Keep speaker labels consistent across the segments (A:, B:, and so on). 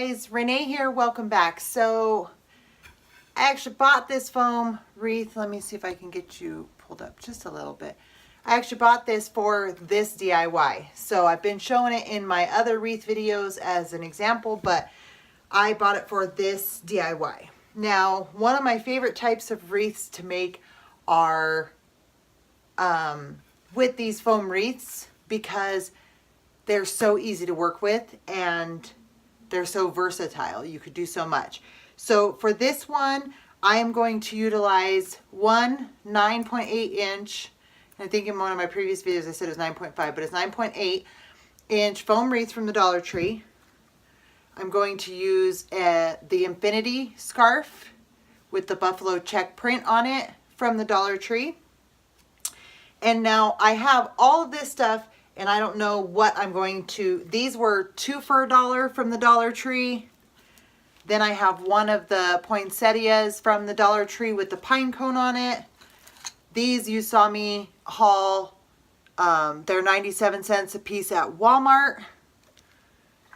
A: guys, Renee here, welcome back. So I actually bought this foam wreath. Let me see if I can get you pulled up just a little bit. I actually bought this for this DIY. So I've been showing it in my other wreath videos as an example, but I bought it for this DIY. Now, one of my favorite types of wreaths to make are with these foam wreaths because they're so easy to work with and they're so versatile. You could do so much. So for this one, I am going to utilize one 9.8 inch. I think in one of my previous videos I said it was 9.5, but it's 9.8 inch foam wreath from the Dollar Tree. I'm going to use the infinity scarf with the buffalo check print on it from the Dollar Tree. And now I have all of this stuff and I don't know what I'm going to, these were 2 for $1 from the Dollar Tree. Then I have one of the poinsettias from the Dollar Tree with the pine cone on it. These you saw me haul, they're 97 cents a piece at Walmart.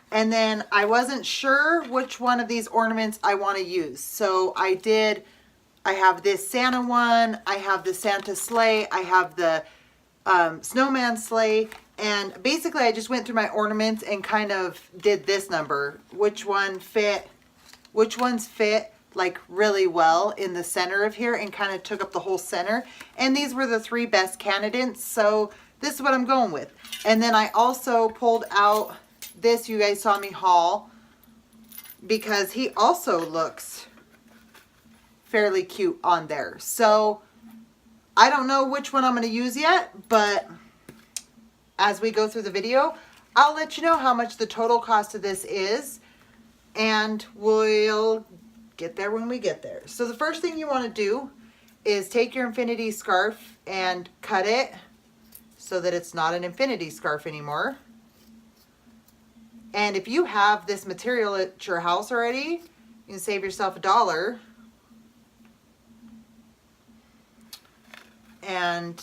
A: And then I wasn't sure which one of these ornaments I want to use. So I have this Santa one, I have the Santa sleigh, I have the snowman sleigh. And basically I just went through my ornaments and kind of did this number. Which ones fit like really well in the center of here and kind of took up the whole center. And these were the 3 best candidates. So this is what I'm going with. And then I also pulled out this, you guys saw me haul, because he also looks fairly cute on there. So I don't know which one I'm going to use yet, but as we go through the video, I'll let you know how much the total cost of this is, and we'll get there when we get there. So the first thing you want to do is take your infinity scarf and cut it so that it's not an infinity scarf anymore. And if you have this material at your house already, you can save yourself $1. And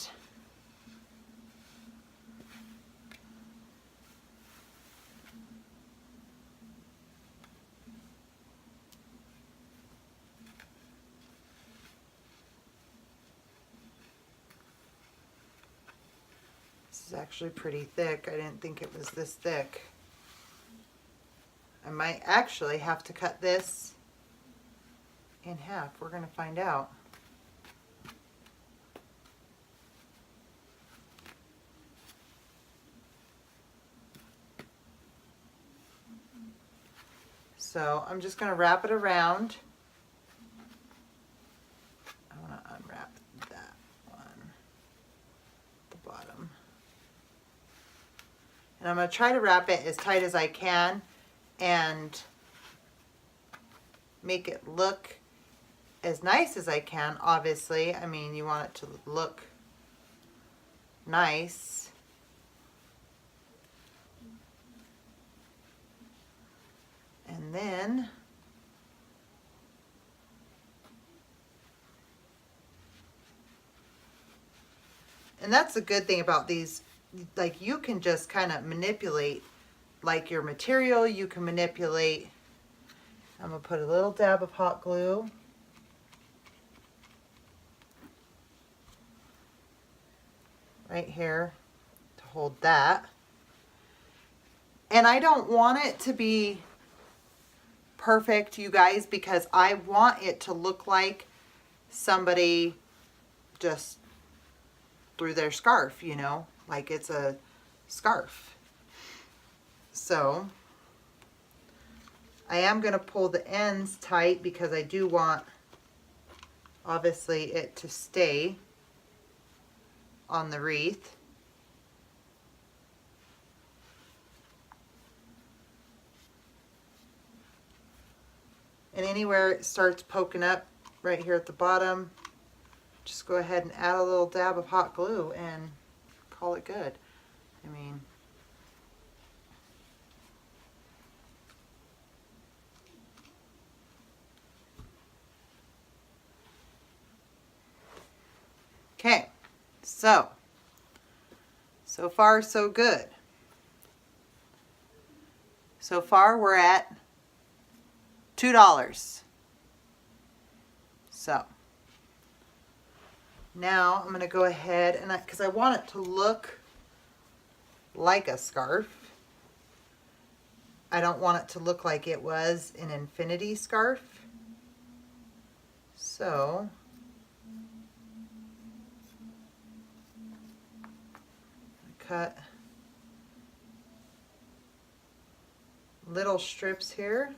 A: this is actually pretty thick. I didn't think it was this thick. I might actually have to cut this in half. We're going to find out. So I'm just going to wrap it around. I want to unwrap that one at the bottom. And I'm going to try to wrap it as tight as I can and make it look as nice as I can, obviously. I mean, you want it to look nice. And then that's the good thing about these, like you can just kind of manipulate like your material. You can manipulate. I'm going to put a little dab of hot glue. Right here to hold that. And I don't want it to be perfect, you guys, because I want it to look like somebody just threw their scarf, you know, like it's a scarf. So I am going to pull the ends tight because I do want, obviously, it to stay on the wreath. And anywhere it starts poking up right here at the bottom, just go ahead and add a little dab of hot glue and call it good. I mean, okay, so far so good. So far we're at $2. So now I'm going to go ahead and because I want it to look like a scarf. I don't want it to look like it was an infinity scarf. So cut little strips here.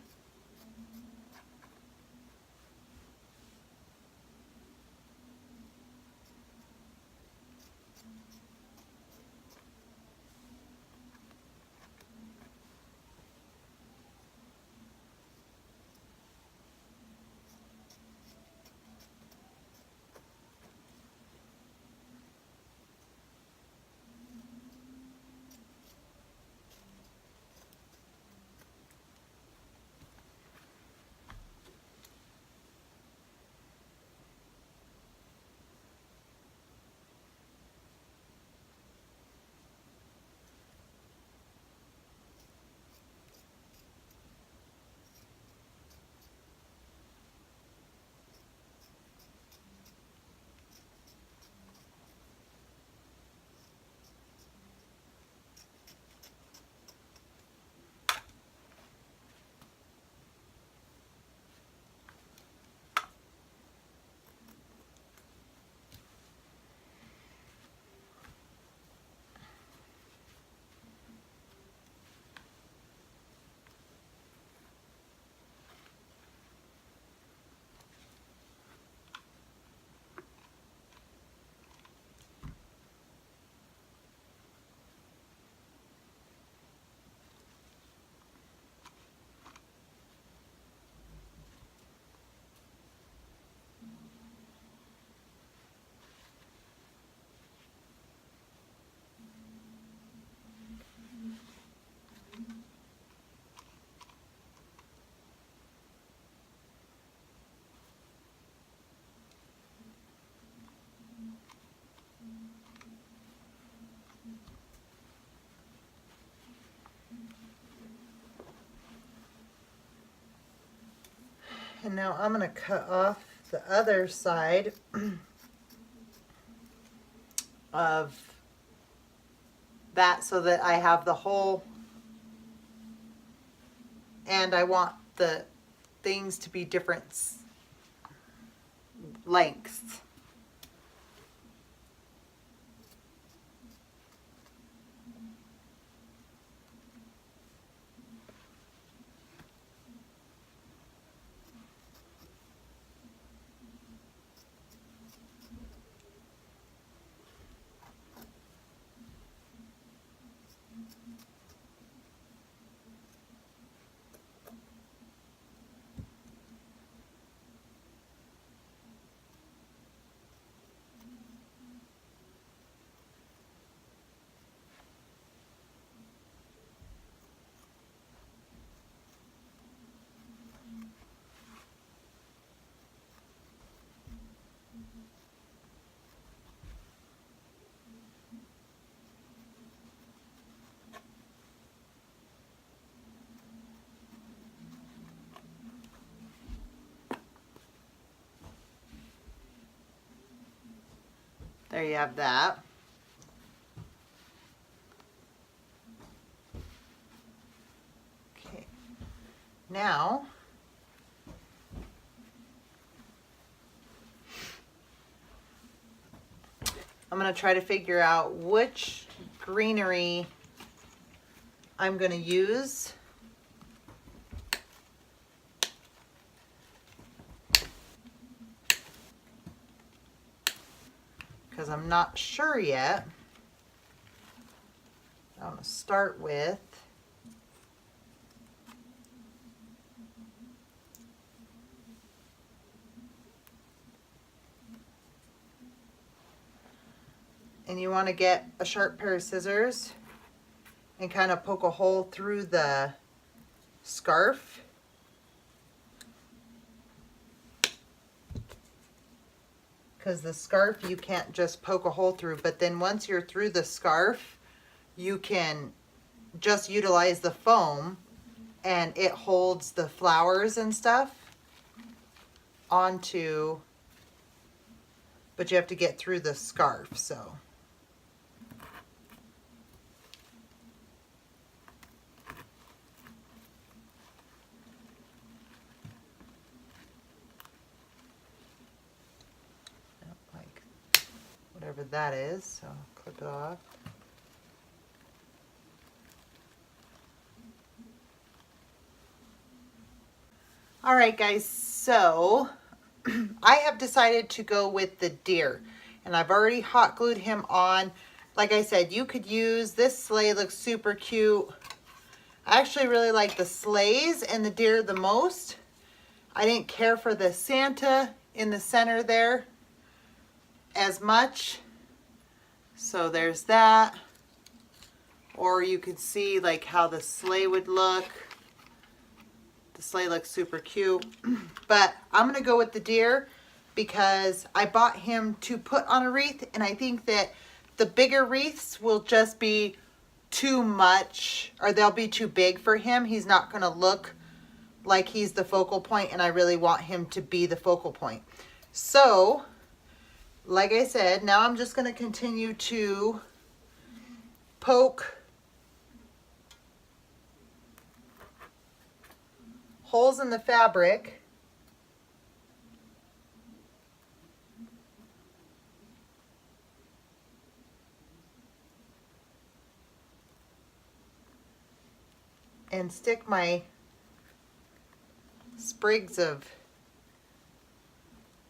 A: And now I'm going to cut off the other side of that so that I have the whole, and I want the things to be different lengths. There you have that. Okay. Now, I'm going to try to figure out which greenery I'm going to use. Because I'm not sure yet. I'm going to start with and you want to get a sharp pair of scissors and kind of poke a hole through the scarf. Because the scarf you can't just poke a hole through, but then once you're through the scarf, you can just utilize the foam and it holds the flowers and stuff onto, but you have to get through the scarf, so. Like whatever that is, so clip it off. All right, guys, so I have decided to go with the deer, and I've already hot glued him on. Like I said, you could use, this sleigh looks super cute. I actually really like the sleighs and the deer the most. I didn't care for the Santa in the center there as much. So there's that. Or you could see like how the sleigh would look. The sleigh looks super cute. But I'm going to go with the deer because I bought him to put on a wreath, and I think that the bigger wreaths will just be too much, or they'll be too big for him. He's not going to look like he's the focal point, and I really want him to be the focal point. So, like I said, now I'm just going to continue to poke holes in the fabric. And stick my sprigs of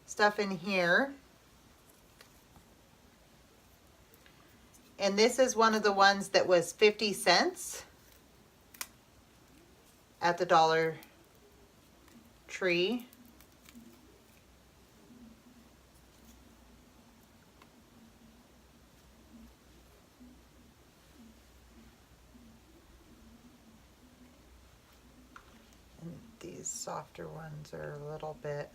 A: stuff in here. And this is one of the ones that was 50 cents at the Dollar Tree. And these softer ones are a little bit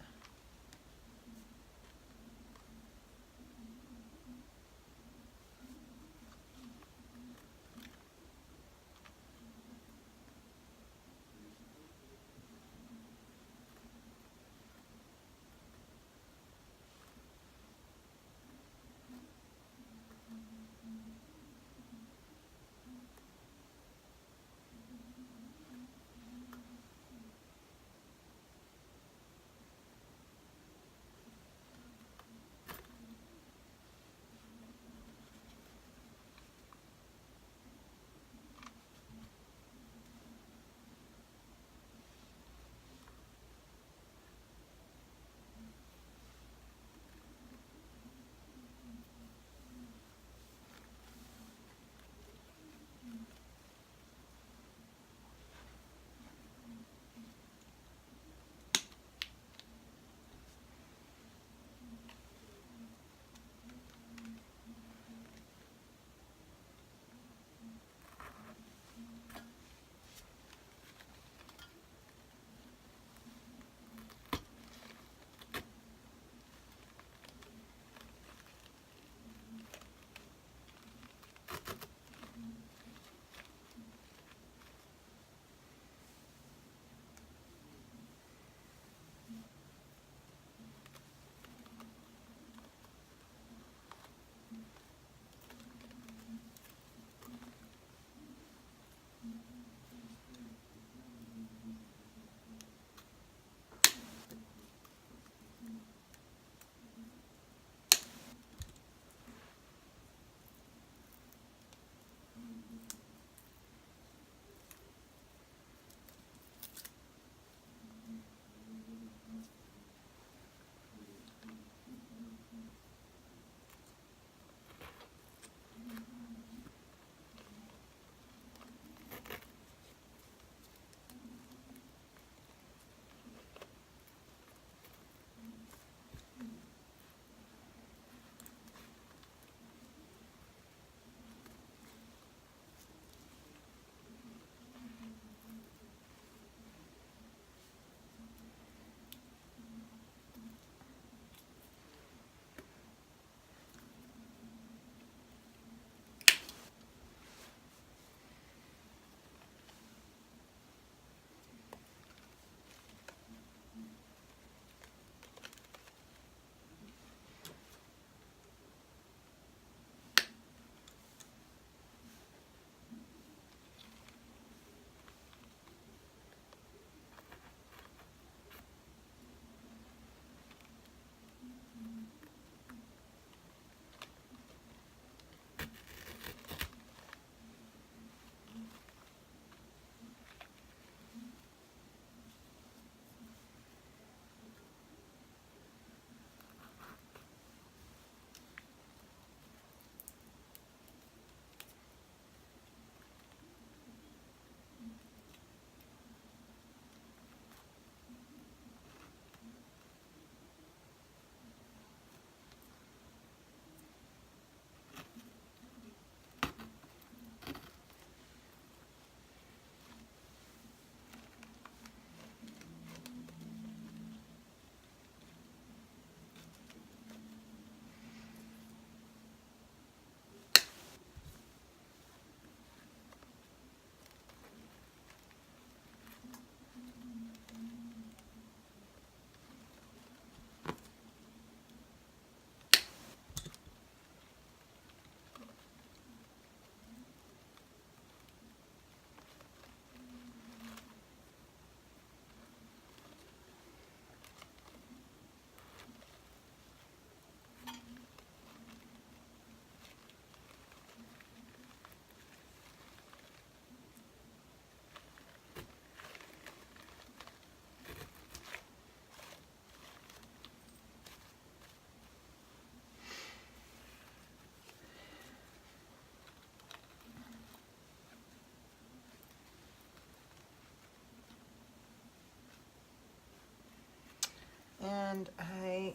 A: And I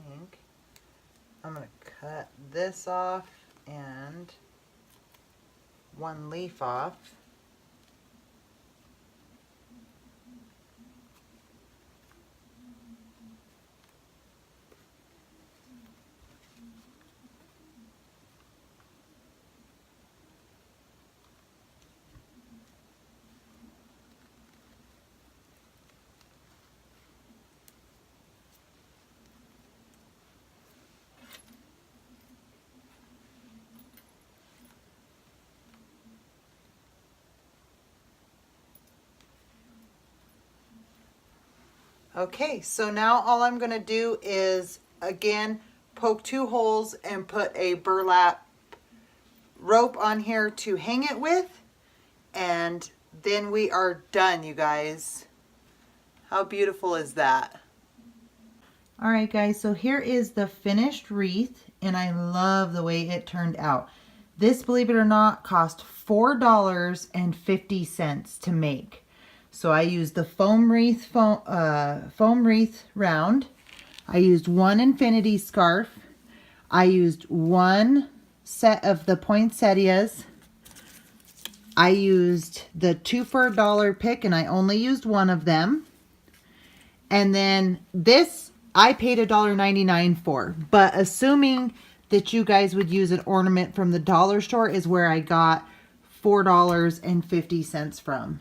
A: think I'm going to cut this off and one leaf off. Okay, so now all I'm going to do is, again, poke 2 holes and put a burlap rope on here to hang it with, and then we are done, you guys. How beautiful is that? All right, guys, so here is the finished wreath, and I love the way it turned out. This, believe it or not, cost $4.50 to make. So I used the foam wreath round. I used 1 infinity scarf. I used 1 set of the poinsettias. I used the 2 for $1 pick, and I only used 1 of them. And then this I paid $1.99 for. But assuming that you guys would use an ornament from the dollar store is where I got $4.50 from.